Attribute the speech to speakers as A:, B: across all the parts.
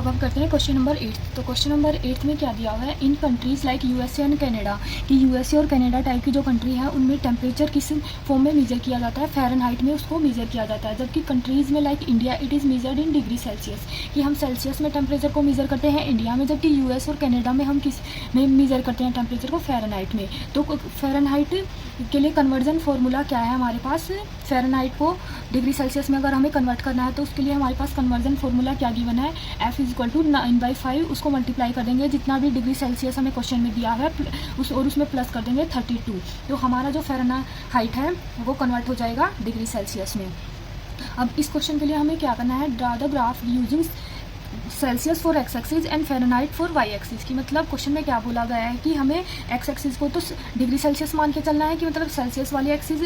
A: अब हम करते हैं क्वेश्चन नंबर 8। तो क्वेश्चन नंबर 8 में क्या दिया हुआ है, in countries like USA and Canada, कि यूएसए और कनाडा टाइप की जो कंट्री है उनमें टेम्परेचर किस फॉर्म में मेजर किया जाता है, फ़ारेनहाइट में उसको मेजर किया जाता है। जबकि कंट्रीज़ में like India it is measured in degree Celsius, कि हम सेल्सियस में टेम्परेचर को मेजर करते हैं इंडिया में, जबकि यूएस और कनाडा में हम किस में मेजर करते हैं टेम्परेचर को, फ़ारेनहाइट में। तो फ़ारेनहाइट के लिए कन्वर्जन फार्मूला क्या है हमारे पास, फ़ारेनहाइट को डिग्री सेल्सियस में अगर हमें कन्वर्ट करना है तो उसके लिए हमारे पास कन्वर्जन फार्मूला क्या गिवन है, F = 9/5, उसको मल्टीप्लाई कर देंगे जितना भी डिग्री सेल्सियस हमें क्वेश्चन में दिया है और उसमें प्लस कर देंगे 32। तो हमारा जो फ़ारेनहाइट है वो कन्वर्ट हो जाएगा डिग्री सेल्सियस में। अब इस क्वेश्चन के लिए हमें क्या करना है, draw the graph using Celsius for x axis and Fahrenheit for y axis, की मतलब क्वेश्चन में क्या बोला गया है कि हमें एक्स एक्सिस को तो डिग्री सेल्सियस मान के चलना है, कि मतलब सेल्सियस वाली एक्सिस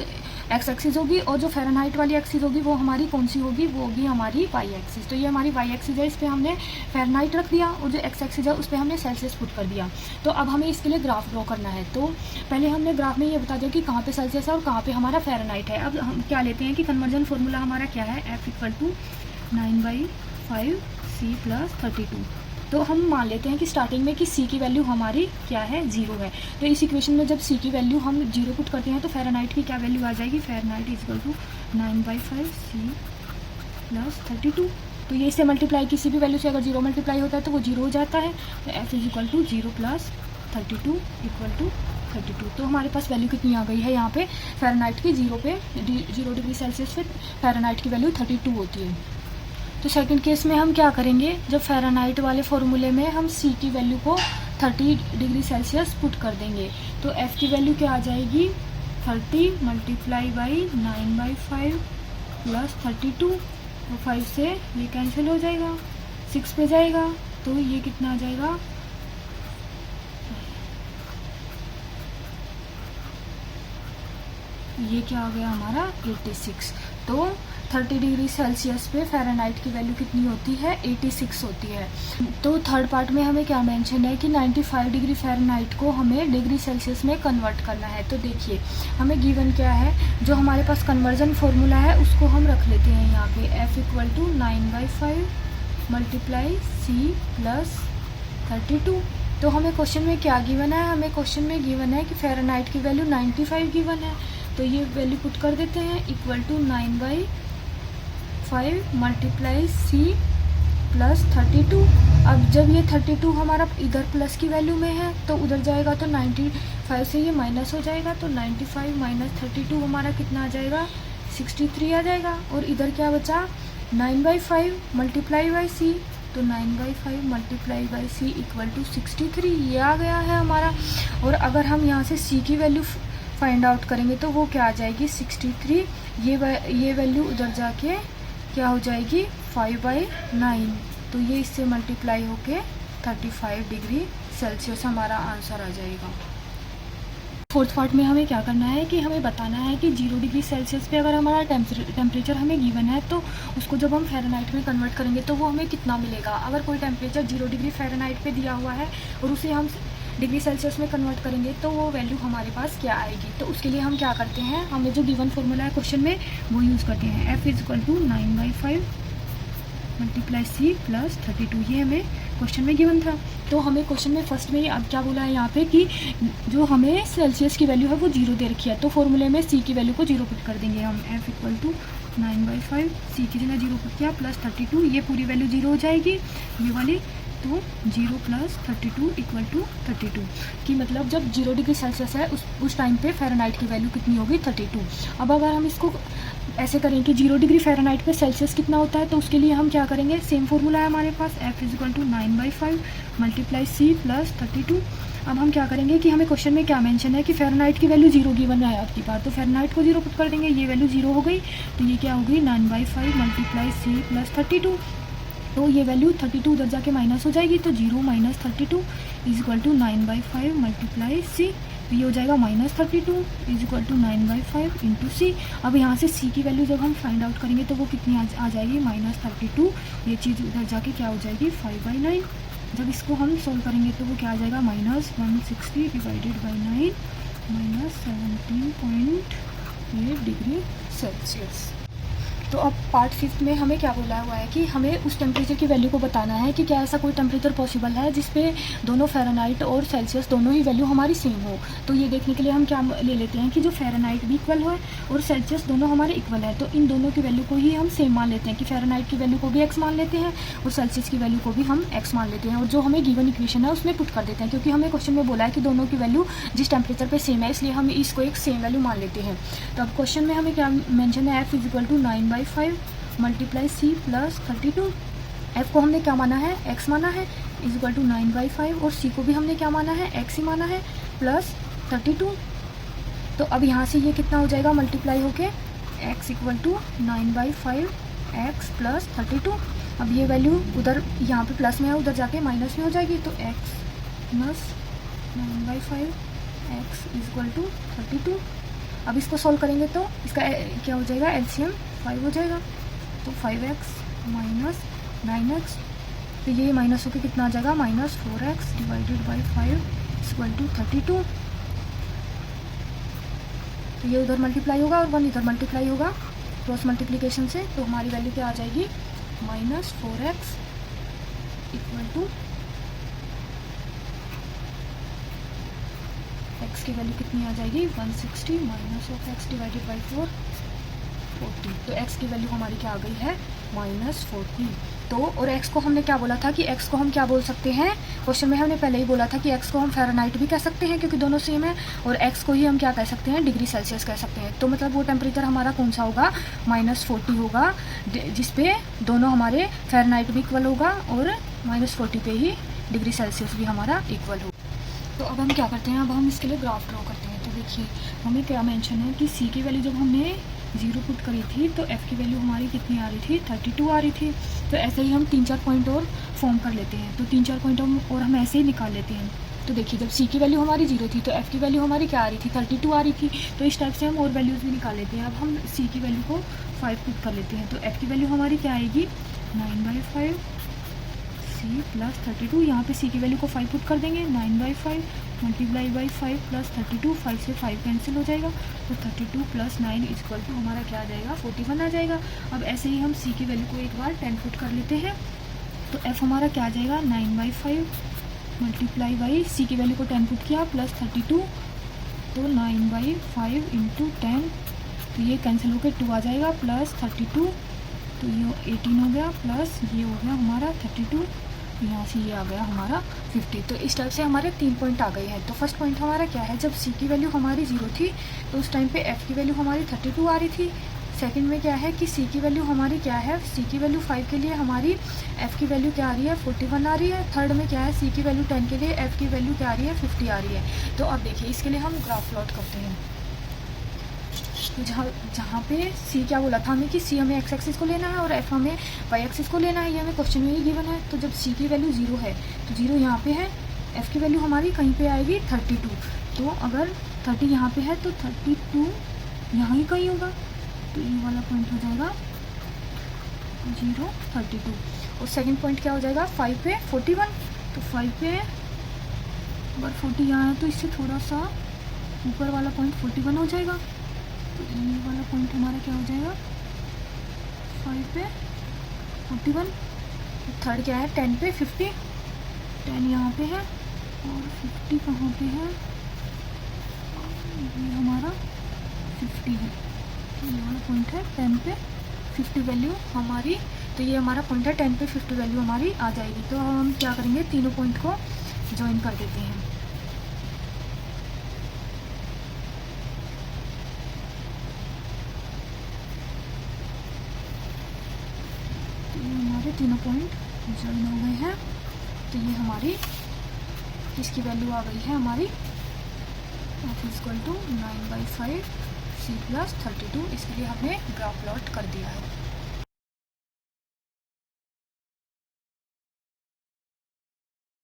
A: एक्स एक्सिस होगी और जो फ़ारेनहाइट वाली एक्सिस होगी वो हमारी कौन सी होगी, वो होगी हमारी वाई एक्सिस। तो ये हमारी वाई एक्सिस है, इस पर हमने फ़ारेनहाइट रख दिया और जो एक्स एक्सिस है उस पर हमने सेल्सियस पुट कर दिया। तो अब हमें इसके लिए ग्राफ ड्रॉ करना है। तो पहले हमने ग्राफ में ये बता दिया कि कहाँ पे सेल्सियस है और कहाँ पे हमारा फ़ारेनहाइट है। अब हम क्या लेते हैं कि कन्वर्जन फार्मूला हमारा क्या है, F = 9/5 C + 32। तो हम मान लेते हैं कि स्टार्टिंग में कि C की वैल्यू हमारी क्या है, 0 है। तो इस इक्वेशन में जब C की वैल्यू हम 0 पुट करते हैं तो फ़ारेनहाइट की क्या वैल्यू आ जाएगी, फ़ारेनहाइट = 9/5 C + 32। तो ये इससे मल्टीप्लाई किसी भी वैल्यू से अगर 0 मल्टीप्लाई होता है तो वो 0 हो जाता है। तो F = 0 + 32 = 32। तो हमारे पास वैल्यू कितनी आ गई है यहाँ पे, फ़ारेनहाइट की 0 डिग्री सेल्सियस पे फ़ारेनहाइट की वैल्यू 32 होती है। तो सेकंड केस में हम क्या करेंगे, जब फ़ारेनहाइट वाले फार्मूले में हम C की वैल्यू को 30 डिग्री सेल्सियस पुट कर देंगे तो F की वैल्यू क्या आ जाएगी, 30 × 9/5 + 32। तो 5 से ये कैंसिल हो जाएगा, 6 पे जाएगा तो ये कितना आ जाएगा, ये क्या आ गया हमारा 86। तो 30 डिग्री सेल्सियस पे फ़ारेनहाइट की वैल्यू कितनी होती है, 86 होती है। तो थर्ड पार्ट में हमें क्या मेंशन है कि 95 डिग्री फ़ारेनहाइट को हमें डिग्री सेल्सियस में कन्वर्ट करना है। तो देखिए हमें गिवन क्या है, जो हमारे पास कन्वर्जन फार्मूला है उसको हम रख लेते हैं यहाँ पे, F = 9/5 × C + 32। तो हमें क्वेश्चन में क्या गिवन है, हमें क्वेश्चन में गिवन है कि फ़ारेनहाइट की वैल्यू 95 गिवन है। तो ये वैल्यू पुट कर देते हैं, = 9/5 × C + 32। अब जब ये 32 हमारा इधर प्लस की वैल्यू में है तो उधर जाएगा तो 95 से ये माइनस हो जाएगा। तो 95 - 32 हमारा कितना आ जाएगा, 63 आ जाएगा। और इधर क्या बचा, 9/5 × C। तो 9/5 × C = 63, ये आ गया है हमारा। और अगर हम यहाँ से C की वैल्यू फाइंड आउट करेंगे तो वो क्या आ जाएगी, 63। ये वैल्यू उधर जाके क्या हो जाएगी, 5/9। तो ये इससे मल्टीप्लाई होके 35 डिग्री सेल्सियस हमारा आंसर आ जाएगा। फोर्थ पार्ट में हमें क्या करना है कि हमें बताना है कि 0 डिग्री सेल्सियस पे अगर हमारा टेम्परेचर हमें गिवन है तो उसको जब हम फ़ारेनहाइट में कन्वर्ट करेंगे तो वो हमें कितना मिलेगा। अगर कोई टेम्परेचर 0 डिग्री फ़ारेनहाइट पे दिया हुआ है और उसे हम डिग्री सेल्सियस में कन्वर्ट करेंगे तो वो वैल्यू हमारे पास क्या आएगी। तो उसके लिए हम क्या करते हैं, हमें जो गिवन फार्मूला है क्वेश्चन में वो यूज़ करते हैं, F = 9/5 × C + 32। ये हमें क्वेश्चन में गिवन था। तो हमें क्वेश्चन में फर्स्ट में अब क्या बोला है यहाँ पे कि जो हमें सेल्सियस की वैल्यू है वो 0 दे रखी है। तो फार्मूले में C की वैल्यू को 0 पुट कर देंगे हम, F = 9/5 C की जगह 0 पुट किया + 32। ये पूरी वैल्यू 0 हो जाएगी ये वाली। तो 0 + 32 = 32, कि मतलब जब 0 डिग्री सेल्सियस है उस टाइम पे फ़ारेनहाइट की वैल्यू कितनी होगी, 32। अब अगर हम इसको ऐसे करें कि 0 डिग्री फ़ारेनहाइट पे सेल्सियस कितना होता है तो उसके लिए हम क्या करेंगे, सेम फार्मूला है हमारे पास, F = 9/5 × C + 32। अब हम क्या करेंगे कि हमें क्वेश्चन में क्या मेंशन है कि फ़ारेनहाइट की वैल्यू 0 गिवन है आपकी बात, तो फ़ारेनहाइट को 0 पुट कर देंगे, ये वैल्यू 0 हो गई। तो ये क्या होगी, 9/5 × C + 32। तो ये वैल्यू 32 उधर जाके माइनस हो जाएगी। तो 0 - 32 = 9/5 × C। ये हो जाएगा -32 = 9/5 × C। अब यहाँ से C की वैल्यू जब हम फाइंड आउट करेंगे तो वो कितनी आ जाएगी, -32। ये चीज़ उधर जाके क्या हो जाएगी, 5/9। जब इसको हम सोल्व करेंगे तो वो क्या आ जाएगा, -160 / 9 -17.8 डिग्री सेल्सियस। तो अब पार्ट 5 में हमें क्या बोला हुआ है कि हमें उस टेम्परेचर की वैल्यू को बताना है कि क्या ऐसा कोई टेम्परेचर पॉसिबल है जिस पे दोनों फ़ारेनहाइट और सेल्सियस दोनों ही वैल्यू हमारी सेम हो। तो ये देखने के लिए हम क्या ले लेते हैं कि जो फ़ारेनहाइट भी इक्वल हो और सेल्सियस दोनों हमारे इक्वल है, तो इन दोनों की वैल्यू को ही हम सेम मान लेते हैं कि फ़ारेनहाइट की वैल्यू को भी x मान लेते हैं और सेल्सियस की वैल्यू को भी हम x मान लेते हैं, और जो हमें गिवन इक्वेशन है उसमें पुट कर देते हैं, क्योंकि हमें क्वेश्चन में बोला है कि दोनों की वैल्यू जिस टेम्परेचर पर सेम है, इसलिए हम इसको एक सेम वैल्यू मान लेते हैं। तो अब क्वेश्चन में हमें क्या मेंशन है, f = 9/5 multiply c plus 32। f को हमने क्या माना है, x माना है, = 9/5, और c को भी हमने क्या माना है, x ही माना है, प्लस 32। तो अब यहाँ से ये कितना हो जाएगा, मल्टीप्लाई होके x = 9/5 x प्लस 32। अब ये वैल्यू उधर यहाँ पे प्लस में है, उधर जाके माइनस में हो जाएगी, तो x प्लस 9/5 x = 32। अब इसको सॉल्व करेंगे तो इसका क्या हो जाएगा, LCM 5 हो जाएगा, तो 5x माइनस 9x, तो ये माइनस होकर कितना आ जाएगा, -4x डिवाइडेड बाई 5 = 32। तो ये उधर मल्टीप्लाई होगा और 1 इधर मल्टीप्लाई होगा क्रॉस मल्टीप्लिकेशन से, तो हमारी वैल्यू क्या आ जाएगी, -4x = x की वैल्यू कितनी आ जाएगी, 160 -x डिवाइडेड बाई 4 40। तो x की वैल्यू हमारी क्या आ गई है, -40। तो और x को हमने क्या बोला था कि x को हम क्या बोल सकते हैं, क्वेश्चन में हमने पहले ही बोला था कि x को हम फ़ारेनहाइट भी कह सकते हैं क्योंकि दोनों सेम है, और x को ही हम क्या कह सकते हैं, डिग्री सेल्सियस कह सकते हैं। तो मतलब वो टेम्परेचर हमारा कौन सा होगा, -40 होगा, जिसपे दोनों हमारे फ़ारेनहाइट भी इक्वल होगा और -40 पे ही डिग्री सेल्सियस भी हमारा इक्वल होगा। तो अब हम क्या करते हैं, अब हम इसके लिए ग्राफ ड्रॉ करते हैं। तो देखिए हमें क्या मेंशन है कि c की वैल्यू जब हमने 0 पुट करी थी तो f की वैल्यू हमारी कितनी आ रही थी, 32 आ रही थी। तो ऐसे ही हम 3-4 पॉइंट और फॉर्म कर लेते हैं, तो 3-4 पॉइंट और हम ऐसे ही निकाल लेते हैं। तो देखिए जब c की वैल्यू हमारी 0 थी तो f की वैल्यू हमारी क्या आ रही थी, 32 आ रही थी। तो इस टाइप से हम और वैल्यूज़ भी निकाल लेते हैं। अब हम c की वैल्यू को 5 पुट कर लेते हैं, तो f की वैल्यू हमारी क्या आएगी, 9/5 c प्लस 32। यहाँ पे c की वैल्यू को 5 पुट कर देंगे, 9/5 मल्टीप्लाई बाई 5 प्लस 32, 5 से 5 कैंसिल हो जाएगा, तो 32 + 9 = हमारा क्या आ जाएगा, 41 आ जाएगा। अब ऐसे ही हम c की वैल्यू को एक बार 10 पुट कर लेते हैं, तो f हमारा क्या आ जाएगा, 9/5 मल्टीप्लाई बाई c की वैल्यू को 10 पुट किया प्लस 32, तो 9/5 × 10, तो ये कैंसिल होकर 2 आ जाएगा, प्लस 32, तो ये 18 हो गया, प्लस ये हो गया हमारा 32, यहाँ से ये आ गया हमारा 50। तो इस टाइप से हमारे 3 पॉइंट आ गए हैं। तो फर्स्ट पॉइंट हमारा क्या है, जब c की वैल्यू हमारी 0 थी तो उस टाइम पे f की वैल्यू हमारी 32 आ रही थी। सेकंड में क्या है कि c की वैल्यू हमारी क्या है, c की वैल्यू 5 के लिए हमारी f की वैल्यू क्या आ रही है, 41 आ रही है। थर्ड में क्या है, c की वैल्यू 10 के लिए f की वैल्यू क्या आ रही है, 50 आ रही है। तो अब देखिए इसके लिए हम ग्राफ प्लॉट करते हैं। तो जहाँ पे c क्या बोला था हमें कि c हमें x एक्सिस को लेना है और f हमें y एक्सिस को लेना है, ये हमें क्वेश्चन में ही गिवन है। तो जब c की वैल्यू 0 है तो 0 यहाँ पे है, f की वैल्यू हमारी कहीं पे आएगी 32। तो अगर 30 यहाँ पे है तो 32 यहाँ ही कहीं होगा, तो ये वाला पॉइंट हो जाएगा 0, 32। और सेकंड पॉइंट क्या हो जाएगा, 5 पे 41, तो 5 पे अगर 40 यहाँ है तो इससे थोड़ा सा ऊपर वाला पॉइंट 41 हो जाएगा। तो ये वाला पॉइंट हमारा क्या हो जाएगा, 5 पे 41। थर्ड क्या है, 10 पे 50, 10 यहाँ पे है और 50 कहाँ पे है, ये हमारा 50 है। ये वाला पॉइंट है 10 पे 50 वैल्यू हमारी, तो ये हमारा पॉइंट है 10 पे 50 वैल्यू हमारी आ जाएगी। तो हम क्या करेंगे, तीनों पॉइंट को ज्वाइन कर देते हैं। तीनों पॉइंट ज्वाइन हो गए हैं, तो ये हमारी इसकी वैल्यू आ गई है हमारी f = 9/5 c + 32। इसके लिए हमने ग्राफ प्लॉट कर दिया है।